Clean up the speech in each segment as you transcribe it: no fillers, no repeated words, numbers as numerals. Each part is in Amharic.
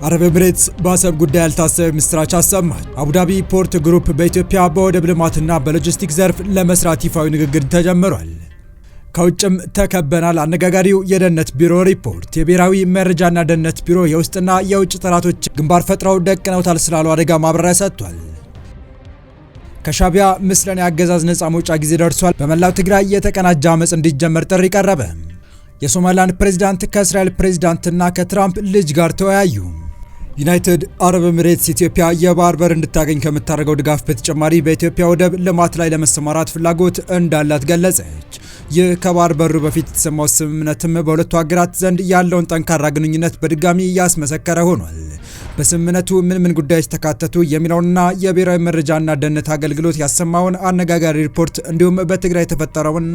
አረብ ኤምሬትስ በአሰብ ጉዳይ ያልታሰበ ምስራች አሰማች። አቡዳቢ ፖርት ግሩፕ በኢትዮጵያ በወደብ ልማትና በሎጂስቲክ ዘርፍ ለመስራት ይፋዊ ንግግር ተጀምሯል። ከውጭም ተከበናል አነጋጋሪው የደህንነት ቢሮ ሪፖርት። የብሔራዊ መረጃና ደህንነት ቢሮ የውስጥና የውጭ ጠላቶች ግንባር ፈጥረው ደቅነውታል ስላሉ አደጋ ማብራሪያ ሰጥቷል። ከሻቢያ ምስለኔ አገዛዝ ነጻ መውጫ ጊዜ ደርሷል። በመላው ትግራይ የተቀናጀ አመጽ እንዲጀመር ጥሪ ቀረበ። የሶማሊላንድ ፕሬዝዳንት ከእስራኤል ፕሬዝዳንትና ከትራምፕ ልጅ ጋር ተወያዩ። ዩናይትድ አረብ ኤምሬትስ ኢትዮጵያ የባህር በር እንድታገኝ ከምታደርገው ድጋፍ በተጨማሪ በኢትዮጵያ ወደብ ልማት ላይ ለመሰማራት ፍላጎት እንዳላት ገለጸች። ይህ ከባህር በሩ በፊት የተሰማው ስምምነትም በሁለቱ ሀገራት ዘንድ ያለውን ጠንካራ ግንኙነት በድጋሚ ያስመሰከረ ሆኗል። በስምምነቱ ምን ጉዳዮች ተካተቱ የሚለውንና የብሔራዊ መረጃና ደህንነት አገልግሎት ያሰማውን አነጋጋሪ ሪፖርት እንዲሁም በትግራይ የተፈጠረውን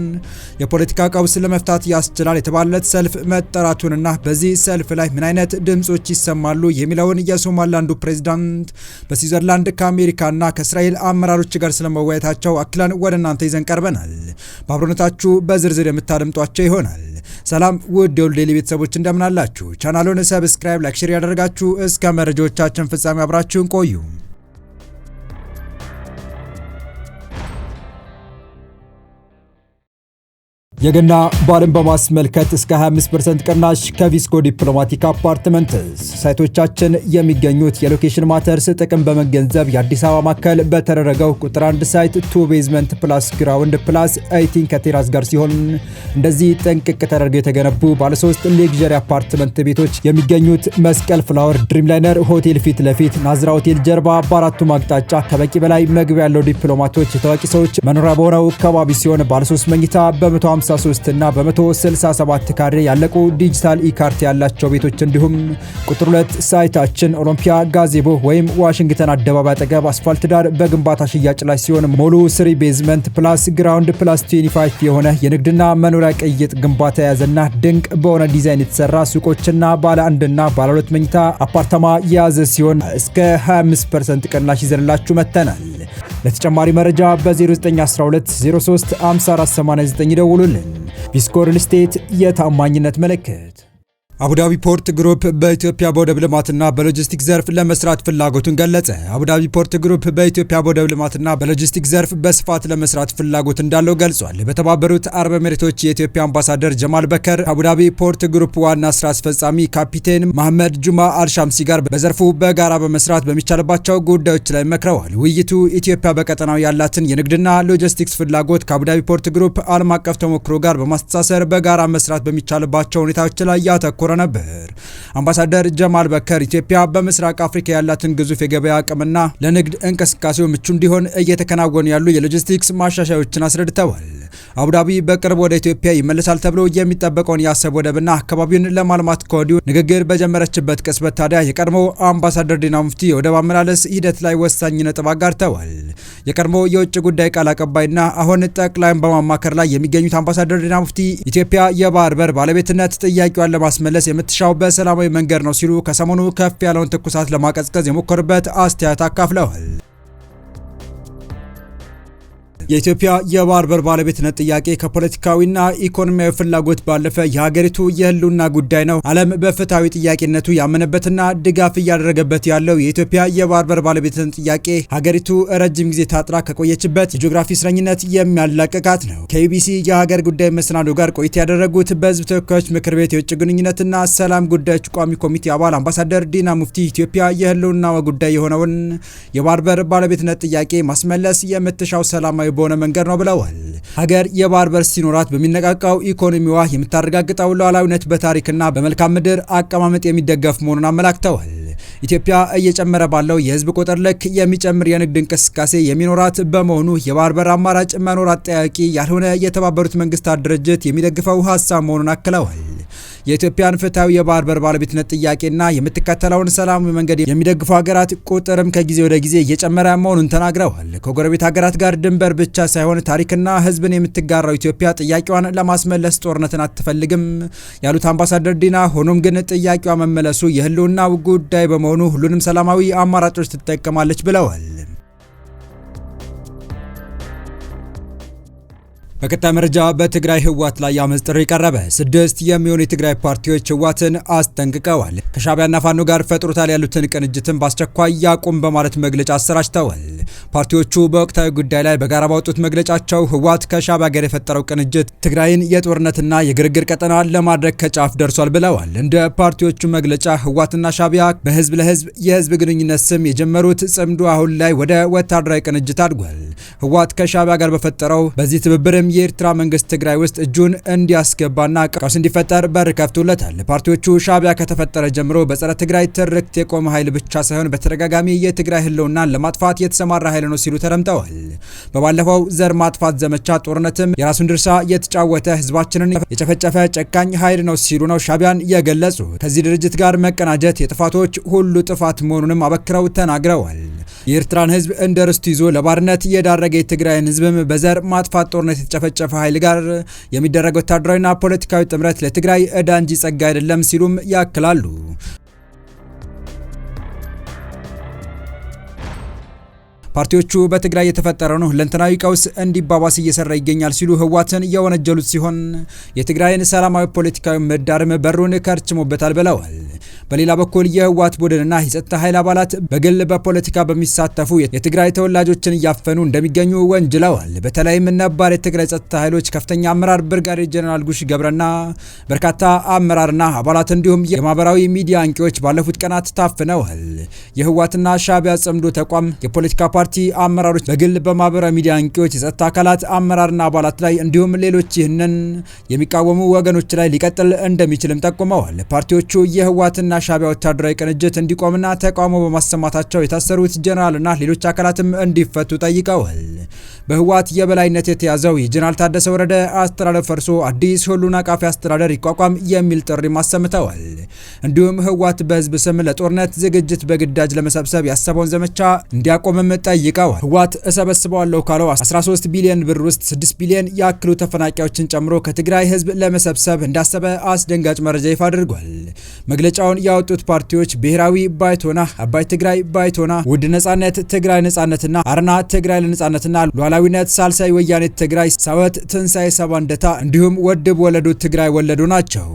የፖለቲካ ቀውስ ለመፍታት ያስችላል የተባለለት ሰልፍ መጠራቱንና በዚህ ሰልፍ ላይ ምን አይነት ድምጾች ይሰማሉ የሚለውን የሶማሊላንዱ ፕሬዝዳንት በስዊዘርላንድ ከአሜሪካና ከእስራኤል አመራሮች ጋር ስለመወያየታቸው አክለን ወደ እናንተ ይዘን ቀርበናል። በአብሮነታችሁ በዝርዝር የምታደምጧቸው ይሆናል። ሰላም ውድ የሁሉ ዴይሊ ቤተሰቦች እንደምናላችሁ፣ ቻናሉን ሰብስክራይብ፣ ላይክ፣ ሼር ያደርጋችሁ እስከ መረጃዎቻችን ፍጻሜ አብራችሁን ቆዩ። የገና በዓልን በማስመልከት እስከ 25% ቅናሽ ከቪስኮ ዲፕሎማቲክ አፓርትመንትስ። ሳይቶቻችን የሚገኙት የሎኬሽን ማተርስ ጥቅም በመገንዘብ የአዲስ አበባ ማዕከል በተደረገው ቁጥር 1 ሳይት 2 ቤዝመንት ፕላስ ግራውንድ ፕላስ 18 ከቴራስ ጋር ሲሆን እንደዚህ ጥንቅቅ ተደርገው የተገነቡ ባለ 3 ሌክዠሪ አፓርትመንት ቤቶች የሚገኙት መስቀል ፍላወር ድሪምላይነር ሆቴል ፊት ለፊት ናዝራ ሆቴል ጀርባ በአራቱም አቅጣጫ ከበቂ በላይ መግቢያ ያለው ዲፕሎማቶች የታዋቂ ሰዎች መኖሪያ በሆነው አካባቢ ሲሆን ባለ 3 መኝታ በ153 እና በ167 ካሬ ያለቁ ዲጂታል ኢካርት ያላቸው ቤቶች እንዲሁም ቁጥር 2 ሳይታችን ኦሎምፒያ ጋዜቦ ወይም ዋሽንግተን አደባባይ አጠገብ አስፋልት ዳር በግንባታ ሽያጭ ላይ ሲሆን ሞሉ 3 ቤዝመንት ፕላስ ግራውንድ ፕላስ 25 የሆነ የንግድና መኖሪያ ቅይጥ ግንባታ የያዘና ድንቅ በሆነ ዲዛይን የተሰራ ሱቆችና ባለ 1 እና ባለ 2 መኝታ አፓርታማ የያዘ ሲሆን እስከ 25% ቅናሽ ይዘንላችሁ መጥተናል። ለተጨማሪ መረጃ በ0912 03 5489 ደውሉልን። ቪስኮ ሪል ስቴት የታማኝነት ምልክት። አቡዳቢ ፖርት ግሩፕ በኢትዮጵያ በወደብ ልማትና በሎጂስቲክ ዘርፍ ለመስራት ፍላጎቱን ገለጸ። አቡዳቢ ፖርት ግሩፕ በኢትዮጵያ በወደብ ልማትና በሎጂስቲክ ዘርፍ በስፋት ለመስራት ፍላጎት እንዳለው ገልጿል። በተባበሩት አረብ ኤሚሬቶች የኢትዮጵያ አምባሳደር ጀማል በከር አቡዳቢ ፖርት ግሩፕ ዋና ስራ አስፈጻሚ ካፒቴን መሐመድ ጁማ አልሻምሲ ጋር በዘርፉ በጋራ በመስራት በሚቻልባቸው ጉዳዮች ላይ መክረዋል። ውይይቱ ኢትዮጵያ በቀጠናው ያላትን የንግድና ሎጂስቲክስ ፍላጎት ከአቡዳቢ ፖርት ግሩፕ ዓለም አቀፍ ተሞክሮ ጋር በማስተሳሰር በጋራ መስራት በሚቻልባቸው ሁኔታዎች ላይ ያተኮረ ነበር። አምባሳደር ጀማል በከር ኢትዮጵያ በምስራቅ አፍሪካ ያላትን ግዙፍ የገበያ አቅምና ለንግድ እንቅስቃሴው ምቹ እንዲሆን እየተከናወኑ ያሉ የሎጂስቲክስ ማሻሻያዎችን አስረድተዋል። አቡዳቢ በቅርብ ወደ ኢትዮጵያ ይመለሳል ተብሎ የሚጠበቀውን የአሰብ ወደብና አካባቢውን ለማልማት ከወዲሁ ንግግር በጀመረችበት ቅጽበት ታዲያ የቀድሞ አምባሳደር ዲና ሙፍቲ የወደብ አመላለስ ሂደት ላይ ወሳኝ ነጥብ አጋርተዋል። የቀድሞ የውጭ ጉዳይ ቃል አቀባይና አሁን ጠቅላይን በማማከር ላይ የሚገኙት አምባሳደር ዲና ሙፍቲ ኢትዮጵያ የባህር በር ባለቤትነት ጥያቄዋን ለማስመለስ የምትሻው በሰላማዊ መንገድ ነው ሲሉ ከሰሞኑ ከፍ ያለውን ትኩሳት ለማቀዝቀዝ የሞከሩበት አስተያየት አካፍለዋል። የኢትዮጵያ የባህር በር ባለቤትነት ጥያቄ ከፖለቲካዊና ኢኮኖሚያዊ ፍላጎት ባለፈ የሀገሪቱ የህልውና ጉዳይ ነው። ዓለም በፍትሃዊ ጥያቄነቱ ያመነበትና ድጋፍ እያደረገበት ያለው የኢትዮጵያ የባህር በር ባለቤትነት ጥያቄ ሀገሪቱ ረጅም ጊዜ ታጥራ ከቆየችበት የጂኦግራፊ እስረኝነት የሚያላቅቃት ነው። ከኢቢሲ የሀገር ጉዳይ መሰናዶ ጋር ቆይታ ያደረጉት በህዝብ ተወካዮች ምክር ቤት የውጭ ግንኙነትና ሰላም ጉዳዮች ቋሚ ኮሚቴ አባል አምባሳደር ዲና ሙፍቲ ኢትዮጵያ የህልውና ጉዳይ የሆነውን የባህር በር ባለቤትነት ጥያቄ ማስመለስ የምትሻው ሰላማዊ በሆነ መንገድ ነው ብለዋል። ሀገር የባህር በር ሲኖራት በሚነቃቃው ኢኮኖሚዋ የምታረጋግጠው ሉዓላዊነት በታሪክና በመልካም ምድር አቀማመጥ የሚደገፍ መሆኑን አመላክተዋል። ኢትዮጵያ እየጨመረ ባለው የህዝብ ቁጥር ልክ የሚጨምር የንግድ እንቅስቃሴ የሚኖራት በመሆኑ የባህር በር አማራጭ መኖር አጠያቂ ያልሆነ የተባበሩት መንግስታት ድርጅት የሚደግፈው ሀሳብ መሆኑን አክለዋል። የኢትዮጵያን ፍትሃዊ የባህር በር ባለቤትነት ጥያቄና የምትከተለውን ሰላማዊ መንገድ የሚደግፉ ሀገራት ቁጥርም ከጊዜ ወደ ጊዜ እየጨመረ መሆኑን ተናግረዋል። ከጎረቤት ሀገራት ጋር ድንበር ብቻ ሳይሆን ታሪክና ህዝብን የምትጋራው ኢትዮጵያ ጥያቄዋን ለማስመለስ ጦርነትን አትፈልግም ያሉት አምባሳደር ዲና፣ ሆኖም ግን ጥያቄዋ መመለሱ የህልውናው ጉዳይ በመሆኑ ሁሉንም ሰላማዊ አማራጮች ትጠቀማለች ብለዋል። በቀጣይ መረጃ በትግራይ ህወሓት ላይ የአመፅ ጥሪ ቀረበ። 6 የሚሆኑ የትግራይ ፓርቲዎች ህወሓትን አስጠንቅቀዋል። ከሻዕቢያና ፋኖ ጋር ፈጥሮታል ያሉትን ቅንጅትን በአስቸኳይ ያቁም በማለት መግለጫ አሰራጭተዋል። ፓርቲዎቹ በወቅታዊ ጉዳይ ላይ በጋራ ባወጡት መግለጫቸው ህወሓት ከሻዕቢያ ጋር የፈጠረው ቅንጅት ትግራይን የጦርነትና የግርግር ቀጠና ለማድረግ ከጫፍ ደርሷል ብለዋል። እንደ ፓርቲዎቹ መግለጫ ህወሓትና ሻዕቢያ በህዝብ ለህዝብ የህዝብ ግንኙነት ስም የጀመሩት ጽምዶ አሁን ላይ ወደ ወታደራዊ ቅንጅት አድጓል። ህወሓት ከሻዕቢያ ጋር በፈጠረው በዚህ ትብብርም የኤርትራ መንግስት ትግራይ ውስጥ እጁን እንዲያስገባና ቀውስ እንዲፈጠር በር ከፍቶለታል። ፓርቲዎቹ ሻዕቢያ ከተፈጠረ ጀምሮ በጸረ ትግራይ ትርክት የቆመ ኃይል ብቻ ሳይሆን በተደጋጋሚ የትግራይ ህልውናን ለማጥፋት የተሰማራ ኃይል ነው ሲሉ ተደምጠዋል። በባለፈው ዘር ማጥፋት ዘመቻ ጦርነትም የራሱን ድርሻ የተጫወተ ህዝባችንን የጨፈጨፈ ጨካኝ ኃይል ነው ሲሉ ነው ሻዕቢያን የገለጹ። ከዚህ ድርጅት ጋር መቀናጀት የጥፋቶች ሁሉ ጥፋት መሆኑንም አበክረው ተናግረዋል። የኤርትራን ህዝብ እንደ ርስቱ ይዞ ለባርነት የዳረገ የትግራይን ህዝብም በዘር ማጥፋት ጦርነት የተጨፈጨፈ ኃይል ጋር የሚደረግ ወታደራዊና ፖለቲካዊ ጥምረት ለትግራይ ዕዳ እንጂ ጸጋ አይደለም ሲሉም ያክላሉ። ፓርቲዎቹ በትግራይ የተፈጠረውን ሁለንተናዊ ቀውስ እንዲባባስ እየሰራ ይገኛል ሲሉ ህወሓትን የወነጀሉት ሲሆን የትግራይን ሰላማዊ ፖለቲካዊ ምህዳርም በሩን ከርችሞበታል ብለዋል። በሌላ በኩል የህወሓት ቡድንና የጸጥታ ኃይል አባላት በግል በፖለቲካ በሚሳተፉ የትግራይ ተወላጆችን እያፈኑ እንደሚገኙ ወንጅለዋል። በተለይም ነባር የትግራይ ጸጥታ ኃይሎች ከፍተኛ አመራር ብርጋዴር ጄኔራል ጉሽ ገብረና በርካታ አመራርና አባላት እንዲሁም የማህበራዊ ሚዲያ አንቂዎች ባለፉት ቀናት ታፍነዋል። የህወሓትና ሻዕቢያ ጽምዶ ተቋም የፖለቲካ ፓርቲ አመራሮች በግል በማህበራዊ ሚዲያ አንቂዎች የጸጥታ አካላት አመራርና አባላት ላይ እንዲሁም ሌሎች ይህንን የሚቃወሙ ወገኖች ላይ ሊቀጥል እንደሚችልም ጠቁመዋል። ፓርቲዎቹ የህወሓትና ሻዕቢያ ወታደራዊ ቅንጅት እንዲቆምና ተቃውሞ በማሰማታቸው የታሰሩት ጄኔራልና ሌሎች አካላትም እንዲፈቱ ጠይቀዋል። በህወሓት የበላይነት የተያዘው የጄኔራል ታደሰ ወረደ አስተዳደር ፈርሶ አዲስ ሁሉን አቃፊ አስተዳደር ይቋቋም የሚል ጥሪ አሰምተዋል። እንዲሁም ህወሓት በህዝብ ስም ለጦርነት ዝግጅት በግዳጅ ለመሰብሰብ ያሰበውን ዘመቻ እንዲያቆምም ጠይቀዋል። ህወሓት እሰበስበዋለሁ ካለው 13 ቢሊዮን ብር ውስጥ 6 ቢሊዮን ያክሉ ተፈናቃዮችን ጨምሮ ከትግራይ ህዝብ ለመሰብሰብ እንዳሰበ አስደንጋጭ መረጃ ይፋ አድርጓል። መግለጫውን ያወጡት ፓርቲዎች ብሔራዊ ባይቶና፣ አባይ ትግራይ ባይቶና፣ ውድ ነጻነት ትግራይ ነጻነትና አረና ትግራይ ለነጻነትና ሉዓላዊነት፣ ሳልሳይ ወያኔ ትግራይ፣ ሳወት ትንሳኤ ሰባ እንደታ እንዲሁም ወድብ ወለዱ ትግራይ ወለዱ ናቸው።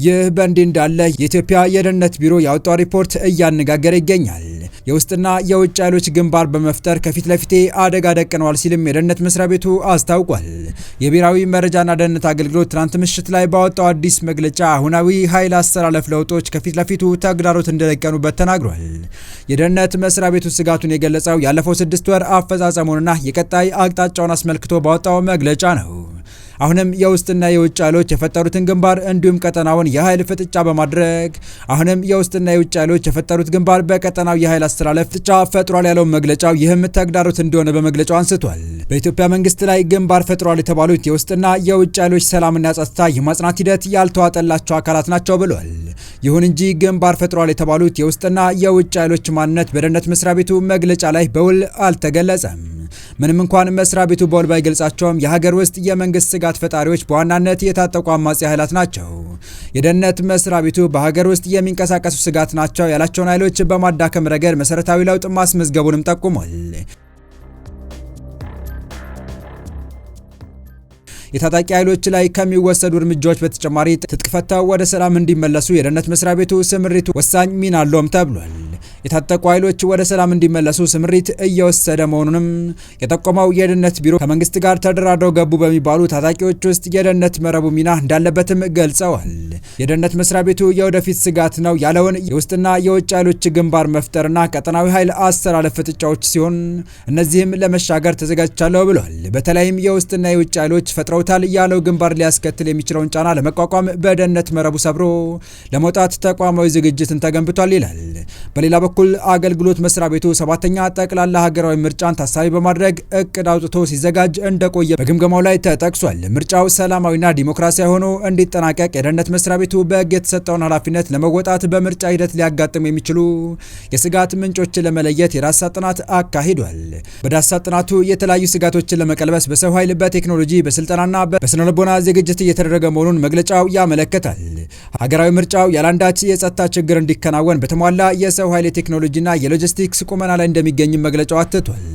ይህ በእንዲህ እንዳለ የኢትዮጵያ የደህንነት ቢሮ ያወጣው ሪፖርት እያነጋገረ ይገኛል። የውስጥና የውጭ ኃይሎች ግንባር በመፍጠር ከፊት ለፊቴ አደጋ ደቅነዋል ሲልም የደህንነት መስሪያ ቤቱ አስታውቋል። የብሔራዊ መረጃና ደህንነት አገልግሎት ትናንት ምሽት ላይ ባወጣው አዲስ መግለጫ አሁናዊ ኃይል አስተላለፍ ለውጦች ከፊት ለፊቱ ተግዳሮት እንደደቀኑበት ተናግሯል። የደህንነት መስሪያ ቤቱ ስጋቱን የገለጸው ያለፈው 6 ወር አፈጻጸሙንና የቀጣይ አቅጣጫውን አስመልክቶ ባወጣው መግለጫ ነው። አሁንም የውስጥና የውጭ ኃይሎች የፈጠሩትን ግንባር እንዲሁም ቀጠናውን የኃይል ፍጥጫ በማድረግ አሁንም የውስጥና የውጭ ኃይሎች የፈጠሩት ግንባር በቀጠናው የኃይል አስተላለፍ ፍጥጫ ፈጥሯል ያለው መግለጫው ይህም ተግዳሮት እንደሆነ በመግለጫው አንስቷል። በኢትዮጵያ መንግስት ላይ ግንባር ፈጥሯል የተባሉት የውስጥና የውጭ ኃይሎች ሰላምና ጸጥታ የማጽናት ሂደት ያልተዋጠላቸው አካላት ናቸው ብሏል። ይሁን እንጂ ግንባር ፈጥሯል የተባሉት የውስጥና የውጭ ኃይሎች ማንነት በደህንነት መስሪያ ቤቱ መግለጫ ላይ በውል አልተገለጸም። ምንም እንኳን መስሪያ ቤቱ በውል ባይገልጻቸውም የሀገር ውስጥ የመንግስት ስጋት ፈጣሪዎች በዋናነት የታጠቁ አማጺ ኃይላት ናቸው። የደህንነት መስሪያ ቤቱ በሀገር ውስጥ የሚንቀሳቀሱ ስጋት ናቸው ያላቸውን ኃይሎች በማዳከም ረገድ መሰረታዊ ለውጥ ማስመዝገቡንም ጠቁሟል። የታጣቂ ኃይሎች ላይ ከሚወሰዱ እርምጃዎች በተጨማሪ ትጥቅ ፈተው ወደ ሰላም እንዲመለሱ የደህንነት መስሪያ ቤቱ ስምሪት ወሳኝ ሚና አለውም ተብሏል። የታጠቁ ኃይሎች ወደ ሰላም እንዲመለሱ ስምሪት እየወሰደ መሆኑንም የጠቆመው የደህንነት ቢሮ ከመንግስት ጋር ተደራድረው ገቡ በሚባሉ ታጣቂዎች ውስጥ የደህንነት መረቡ ሚና እንዳለበትም ገልጸዋል። የደህንነት መስሪያ ቤቱ የወደፊት ስጋት ነው ያለውን የውስጥና የውጭ ኃይሎች ግንባር መፍጠርና ቀጠናዊ ኃይል አስተላለፍ ፍጥጫዎች ሲሆን እነዚህም ለመሻገር ተዘጋጅቻለሁ ብሏል። በተለይም የውስጥና የውጭ ኃይሎች ፈጥረውታል ያለው ግንባር ሊያስከትል የሚችለውን ጫና ለመቋቋም በደህንነት መረቡ ሰብሮ ለመውጣት ተቋማዊ ዝግጅትን ተገንብቷል ይላል። በሌላ በኩል አገልግሎት መስሪያ ቤቱ 7ኛ ጠቅላላ ሀገራዊ ምርጫን ታሳቢ በማድረግ እቅድ አውጥቶ ሲዘጋጅ እንደቆየ በግምገማው ላይ ተጠቅሷል። ምርጫው ሰላማዊና ዲሞክራሲያዊ ሆኖ እንዲጠናቀቅ የደህንነት መስሪያ ቤቱ በሕግ የተሰጠውን ኃላፊነት ለመወጣት በምርጫ ሂደት ሊያጋጥሙ የሚችሉ የስጋት ምንጮችን ለመለየት የዳሰሳ ጥናት አካሂዷል። በዳሰሳ ጥናቱ የተለያዩ ስጋቶችን ለመቀልበስ በሰው ኃይል፣ በቴክኖሎጂ፣ በስልጠናና በስነልቦና ዝግጅት እየተደረገ መሆኑን መግለጫው ያመለክታል። ሀገራዊ ምርጫው ያላንዳች የጸጥታ ችግር እንዲከናወን በተሟላ የሰው ኃይል ቴክኖሎጂና የሎጂስቲክስ ቁመና ላይ እንደሚገኝ መግለጫው አትቷል።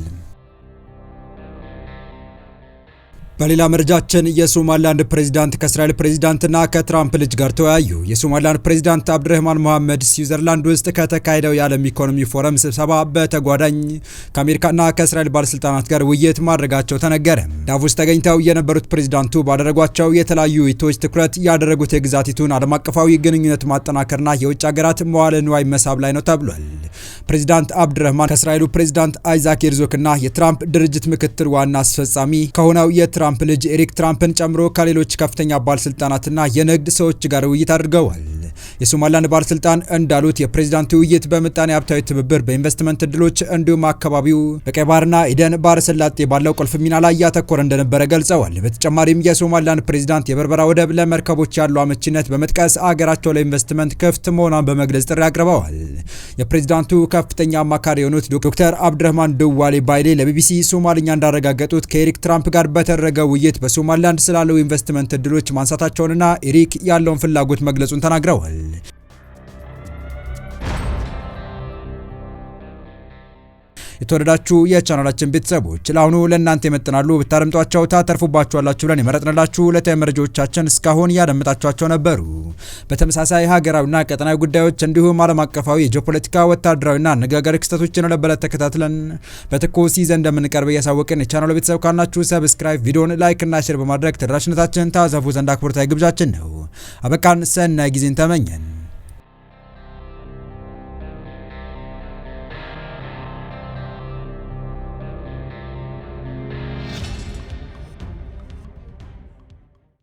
በሌላ መረጃችን የሶማሊላንድ ፕሬዝዳንት ከእስራኤል ፕሬዝዳንትና ከትራምፕ ልጅ ጋር ተወያዩ። የሶማሊላንድ ፕሬዝዳንት አብድራህማን መሐመድ ስዊዘርላንድ ውስጥ ከተካሄደው የዓለም ኢኮኖሚ ፎረም ስብሰባ በተጓዳኝ ከአሜሪካና ከእስራኤል ባለስልጣናት ጋር ውይይት ማድረጋቸው ተነገረ። ዳቮስ ተገኝተው የነበሩት ፕሬዝዳንቱ ባደረጓቸው የተለያዩ ውይይቶች ትኩረት ያደረጉት የግዛቲቱን ዓለም አቀፋዊ ግንኙነት ማጠናከርና የውጭ ሀገራት መዋለ ንዋይ መሳብ ላይ ነው ተብሏል። ፕሬዝዳንት አብድራህማን ከእስራኤሉ ፕሬዝዳንት አይዛክ ሄርዞግና የትራምፕ ድርጅት ምክትል ዋና አስፈጻሚ ከሆነው የትራምፕ ልጅ ኤሪክ ትራምፕን ጨምሮ ከሌሎች ከፍተኛ ባለስልጣናትና የንግድ ሰዎች ጋር ውይይት አድርገዋል። የሶማሊላንድ ባለስልጣን እንዳሉት የፕሬዝዳንቱ ውይይት በምጣኔ ሀብታዊ ትብብር፣ በኢንቨስትመንት እድሎች እንዲሁም አካባቢው በቀይ ባህርና ኢደን ባህረ ሰላጤ ባለው ቁልፍ ሚና ላይ ያተኮረ እንደነበረ ገልጸዋል። በተጨማሪም የሶማሊላንድ ፕሬዝዳንት የበርበራ ወደብ ለመርከቦች ያለው አመቺነት በመጥቀስ አገራቸው ለኢንቨስትመንት ክፍት መሆኗን በመግለጽ ጥሪ አቅርበዋል። የፕሬዝዳንቱ ከፍተኛ አማካሪ የሆኑት ዶክተር አብድራህማን ድዋሌ ባይሌ ለቢቢሲ ሶማልኛ እንዳረጋገጡት ከኤሪክ ትራምፕ ጋር በተደረገ ውይይት በሶማሊላንድ ስላለው ኢንቨስትመንት እድሎች ማንሳታቸውንና ኤሪክ ያለውን ፍላጎት መግለጹን ተናግረዋል። የተወደዳችሁ የቻናላችን ቤተሰቦች ለአሁኑ ለእናንተ ይመጥናሉ ብታደምጧቸው ታተርፉባችኋላችሁ ብለን የመረጥንላችሁ ዕለታዊ መረጃዎቻችን እስካሁን ያደመጣችኋቸው ነበሩ። በተመሳሳይ ሀገራዊና ቀጠናዊ ጉዳዮች እንዲሁም ዓለም አቀፋዊ የጂኦፖለቲካ ወታደራዊና አነጋጋሪ ክስተቶችን ለበለት ተከታትለን በትኩስ ይዘን እንደምንቀርብ እያሳወቅን የቻናሉ ቤተሰብ ካላችሁ ሰብስክራይብ፣ ቪዲዮን ላይክ እና ሼር በማድረግ ተደራሽነታችን ታሰፉ ዘንድ አክብሮታዊ ግብዣችን ነው። አበቃን። ሰናይ ጊዜን ተመኘን።